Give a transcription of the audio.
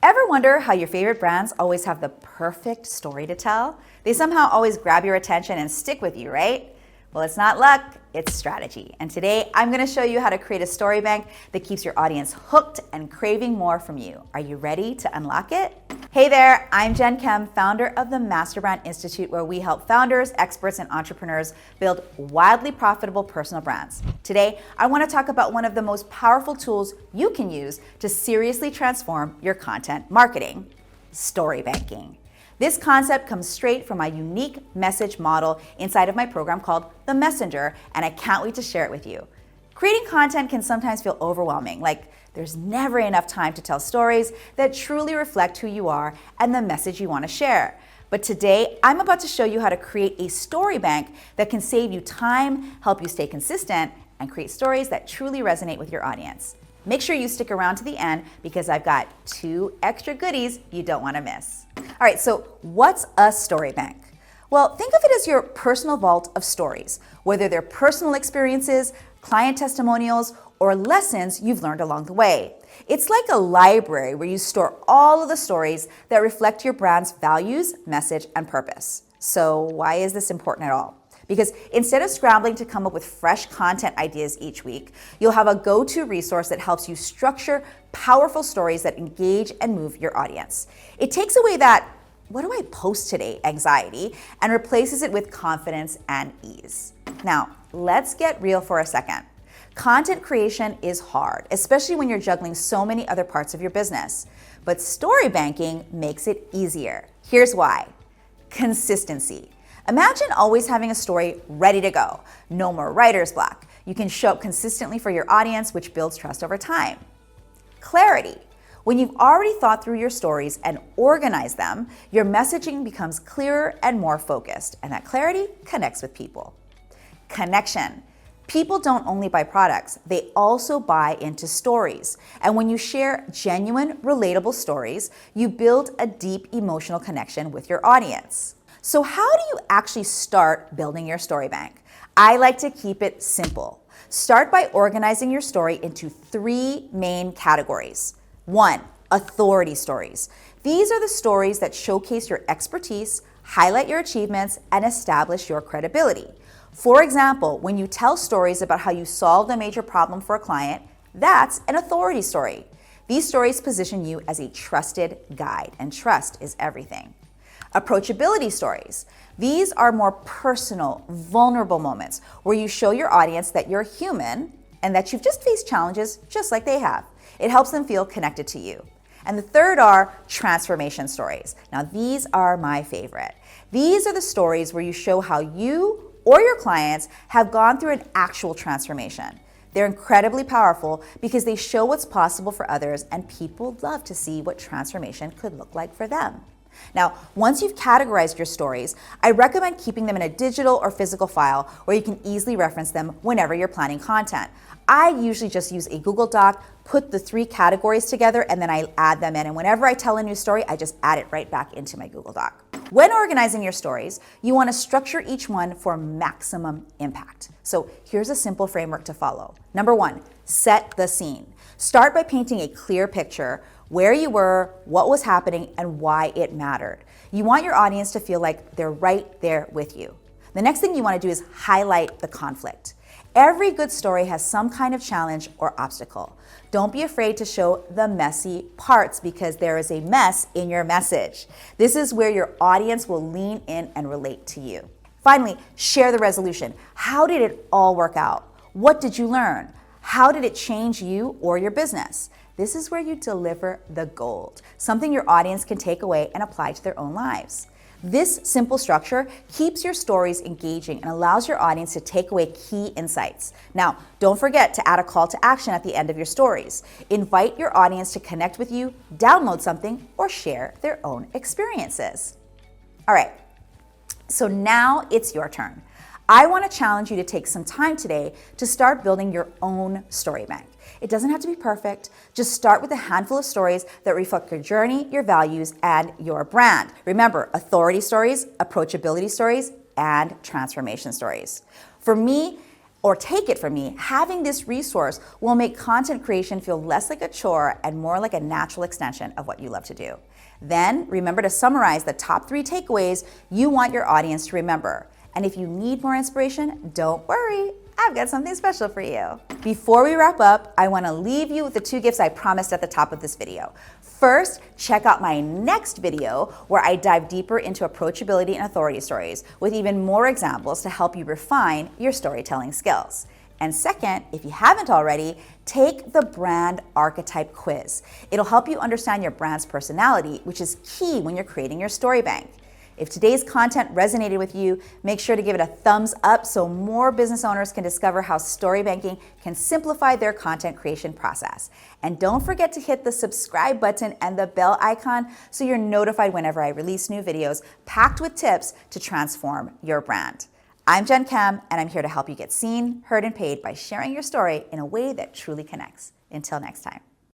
Ever wonder how your favorite brands always have the perfect story to tell? They somehow always grab your attention and stick with you, right? Well, it's not luck, it's strategy. And today I'm going to show you how to create a story bank that keeps your audience hooked and craving more from you. Are you ready to unlock it? Hey there, I'm Jen Kem, founder of the Master Brand Institute, where we help founders, experts, and entrepreneurs build wildly profitable personal brands. Today, I want to talk about one of the most powerful tools you can use to seriously transform your content marketing: story banking. This concept comes straight from my unique message model inside of my program called The Messenger, and I can't wait to share it with you. Creating content can sometimes feel overwhelming, like there's never enough time to tell stories that truly reflect who you are and the message you want to share. But today, I'm about to show you how to create a story bank that can save you time, help you stay consistent, and create stories that truly resonate with your audience. Make sure you stick around to the end because I've got 2 extra goodies you don't want to miss. All right, so what's a story bank? Well, think of it as your personal vault of stories, whether they're personal experiences, client testimonials, or lessons you've learned along the way. It's like a library where you store all of the stories that reflect your brand's values, message, and purpose. So why is this important at all? Because instead of scrambling to come up with fresh content ideas each week, you'll have a go-to resource that helps you structure powerful stories that engage and move your audience. It takes away that "what do I post today" anxiety and replaces it with confidence and ease. Now, let's get real for a second. Content creation is hard, especially when you're juggling so many other parts of your business. But story banking makes it easier. Here's why. Consistency. Imagine always having a story ready to go. No more writer's block. You can show up consistently for your audience, which builds trust over time. Clarity. When you've already thought through your stories and organized them, your messaging becomes clearer and more focused, and that clarity connects with people. Connection. People don't only buy products, they also buy into stories. And when you share genuine, relatable stories, you build a deep emotional connection with your audience. So how do you actually start building your story bank? I like to keep it simple. Start by organizing your story into 3 main categories. 1, authority stories. These are the stories that showcase your expertise, highlight your achievements, and establish your credibility. For example, when you tell stories about how you solved a major problem for a client, that's an authority story. These stories position you as a trusted guide, and trust is everything. Approachability stories. These are more personal, vulnerable moments where you show your audience that you're human and that you've just faced challenges just like they have. It helps them feel connected to you. And the third are transformation stories. Now, these are my favorite. These are the stories where you show how you or your clients have gone through an actual transformation. They're incredibly powerful because they show what's possible for others, and people love to see what transformation could look like for them. Now, once you've categorized your stories, I recommend keeping them in a digital or physical file where you can easily reference them whenever you're planning content. I usually just use a Google Doc, put the 3 categories together, and then I add them in. And whenever I tell a new story, I just add it right back into my Google Doc. When organizing your stories, you want to structure each one for maximum impact. So here's a simple framework to follow. Number 1, set the scene. Start by painting a clear picture: where you were, what was happening, and why it mattered. You want your audience to feel like they're right there with you. The next thing you want to do is highlight the conflict. Every good story has some kind of challenge or obstacle. Don't be afraid to show the messy parts because there is a mess in your message. This is where your audience will lean in and relate to you. Finally, share the resolution. How did it all work out? What did you learn? How did it change you or your business? This is where you deliver the gold, something your audience can take away and apply to their own lives. This simple structure keeps your stories engaging and allows your audience to take away key insights. Now, don't forget to add a call to action at the end of your stories. Invite your audience to connect with you, download something, or share their own experiences. All right, so now it's your turn. I want to challenge you to take some time today to start building your own story bank. It doesn't have to be perfect. Just start with a handful of stories that reflect your journey, your values, and your brand. Remember, authority stories, approachability stories, and transformation stories. For me, Or take it from me, having this resource will make content creation feel less like a chore and more like a natural extension of what you love to do. Then remember to summarize the top 3 takeaways you want your audience to remember. And if you need more inspiration, don't worry, I've got something special for you. Before we wrap up, I want to leave you with the 2 gifts I promised at the top of this video. First, check out my next video where I dive deeper into approachability and authority stories with even more examples to help you refine your storytelling skills. And second, if you haven't already, take the Brand Archetype quiz. It'll help you understand your brand's personality, which is key when you're creating your story bank. If today's content resonated with you, make sure to give it a thumbs up so more business owners can discover how story banking can simplify their content creation process. And don't forget to hit the subscribe button and the bell icon so you're notified whenever I release new videos packed with tips to transform your brand. I'm Jen Kem, and I'm here to help you get seen, heard, and paid by sharing your story in a way that truly connects. Until next time.